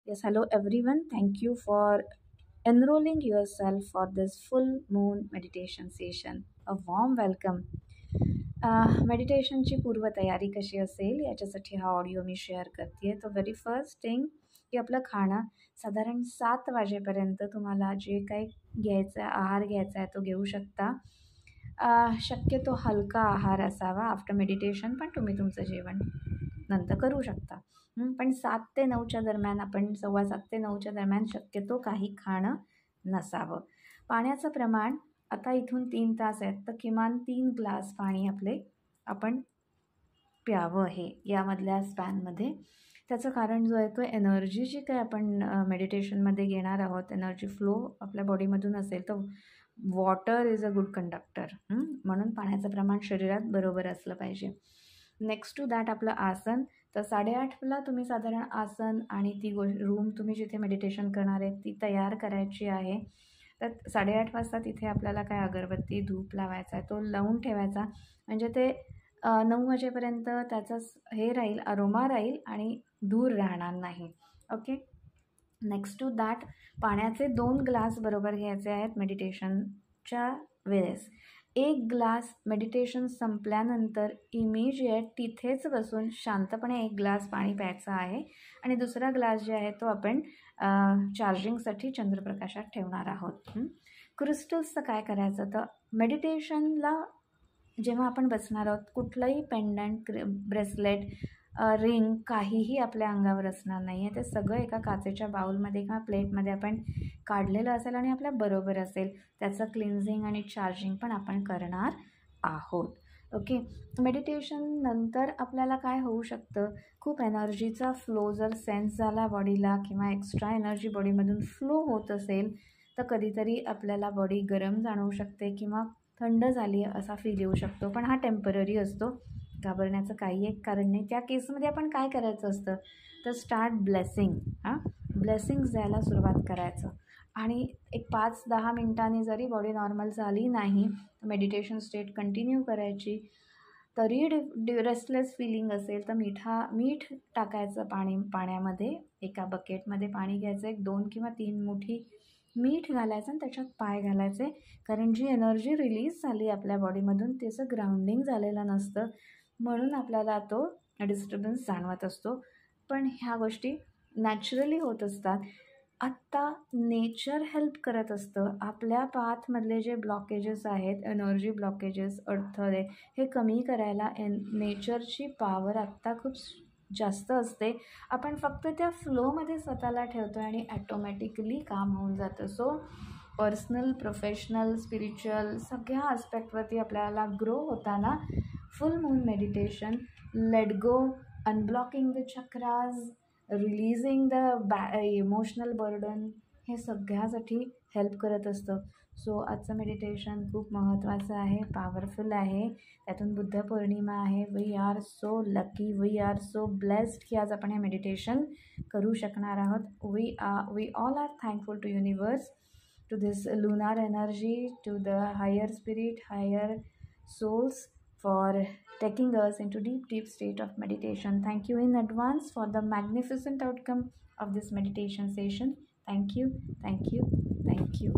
Yes, hello everyone. Thank you for enrolling yourself for this full moon meditation session. A warm welcome. मेडिटेशनची पूर्वतयारी कशी असेल याच्यासाठी हा audio मी share करते. तर व्हेरी फर्स्ट थिंग की आपलं खाणं साधारण 7 वाजेपर्यंत तुम्हाला जे काही घ्यायचं आहे, आहार घ्यायचा आहे तो घेऊ शकता. शक्यतो हलका आहार असावा आफ्टर मेडिटेशन, पण तुम्ही तुमचं जेवण नंतर करू शकता. पण 7 ते 9च्या दरम्यान आपण 7:15 ते 9च्या दरम्यान शक्यतो काही खाणं नसावं. पाण्याचं प्रमाण आता इथून 3 तास आहेत, तर किमान 3 ग्लास पाणी आपण प्यावं हे यामधल्या स्पॅनमध्ये. त्याचं कारण जो आहे तो एनर्जी जी काय आपण मेडिटेशनमध्ये घेणार आहोत, एनर्जी फ्लो आपल्या बॉडीमधून असेल तर water is a good conductor. म्हणून पाण्याचं प्रमाण शरीरात बरोबर असलं पाहिजे. नेक्स्ट टू दॅट आपलं आसन. तर 8:30ला तुम्ही साधारण आसन आणि ती रूम तुम्ही जिथे मेडिटेशन करणार आहे ती तयार करायची आहे. तर 8:30 वाजता तिथे आपल्याला काय अगरबत्ती धूप लावायचा आहे, तो लावून ठेवायचा. म्हणजे ते 9 वाजेपर्यंत त्याचा हे राहील, अरोमा राहील आणि दूर राहणार नाही. ओके. नेक्स्ट टू दॅट पाण्याचे 2 ग्लास बरोबर घ्यायचे आहेत मेडिटेशनच्या वेळेस. 1 ग्लास मेडिटेशन संपल्यानंतर इमिजिएट तिथेच बसून शांतपणे 1 ग्लास पाणी प्यायचं आहे आणि दुसरा ग्लास जे आहे तो आपण चार्जिंगसाठी चंद्रप्रकाशात ठेवणार आहोत. क्रिस्टल्सचं काय करायचं, तर मेडिटेशनला जेव्हा आपण बसणार आहोत कुठलंही पेंडंट, ब्रेसलेट, रिंग काहीही आपल्या अंगावर असणार नाही आहे. ते सगळं एका काचेच्या बाउलमध्ये किंवा प्लेटमध्ये आपण काढलेलं असेल आणि आपल्या बरोबर असेल. त्याचं क्लिन्झिंग आणि चार्जिंग पण आपण करणार आहोत. ओके. मेडिटेशन नंतर आपल्याला काय होऊ शकतं, खूप एनर्जीचा फ्लो जर सेन्स झाला बॉडीला किंवा एक्स्ट्रा एनर्जी बॉडीमधून फ्लो होत असेल तर कधीतरी आपल्याला बॉडी गरम जाणवू शकते किंवा थंड झाली असा फील येऊ शकतो. पण हा टेम्पररी असतो, घाबरण्याचं काही एक कारण नाही. त्या केसमध्ये आपण काय करायचं असतं, तर स्टार्ट ब्लेसिंग. ब्लेसिंग्स द्यायला सुरुवात करायचं आणि एक 5-10 मिनिटांनी जरी बॉडी नॉर्मल झाली नाही तर मेडिटेशन स्टेट कंटिन्यू करायची. तरी रेस्टलेस फिलिंग असेल तर मीठ टाकायचं पाण्यामध्ये. एका बकेटमध्ये पाणी घ्यायचं, 1-2 किंवा 3 मुठी मीठ घालायचं आणि त्याच्यात पाय घालायचे. कारण जी एनर्जी रिलीज झाली आपल्या बॉडीमधून त्याचं ग्राउंडिंग झालेलं नसतं, म्हणून आपल्याला तो डिस्टर्बन्स जाणवत असतो. पण ह्या गोष्टी नॅचरली होत असतात. आत्ता नेचर हेल्प करत असतं. आपल्या पाथमधले जे ब्लॉकेजेस आहेत, एनर्जी ब्लॉकेजेस, अडथळे, हे कमी करायला नेचरची पॉवर आत्ता खूप जास्त असते. आपण फक्त त्या फ्लोमध्ये स्वतःला ठेवतो आणि ॲटोमॅटिकली काम होऊन जातं. सो पर्सनल, प्रोफेशनल, स्पिरिच्युअल सगळ्या आस्पेक्टवरती आपल्याला ग्रो होताना फुल moon meditation, let go, unblocking the chakras, releasing the emotional burden, हे सगळ्यासाठी हेल्प करत असतं. सो आजचं मेडिटेशन खूप महत्त्वाचं आहे, पॉवरफुल आहे. त्यातून बुद्ध पौर्णिमा आहे. We are so lucky, we are so blessed की आज आपण हे मेडिटेशन करू शकणार आहोत. We all are thankful to universe, to this lunar energy, to the higher spirit, higher souls for taking us into deep state of meditation. Thank you in advance for the magnificent outcome of this meditation session. Thank you, thank you, thank you.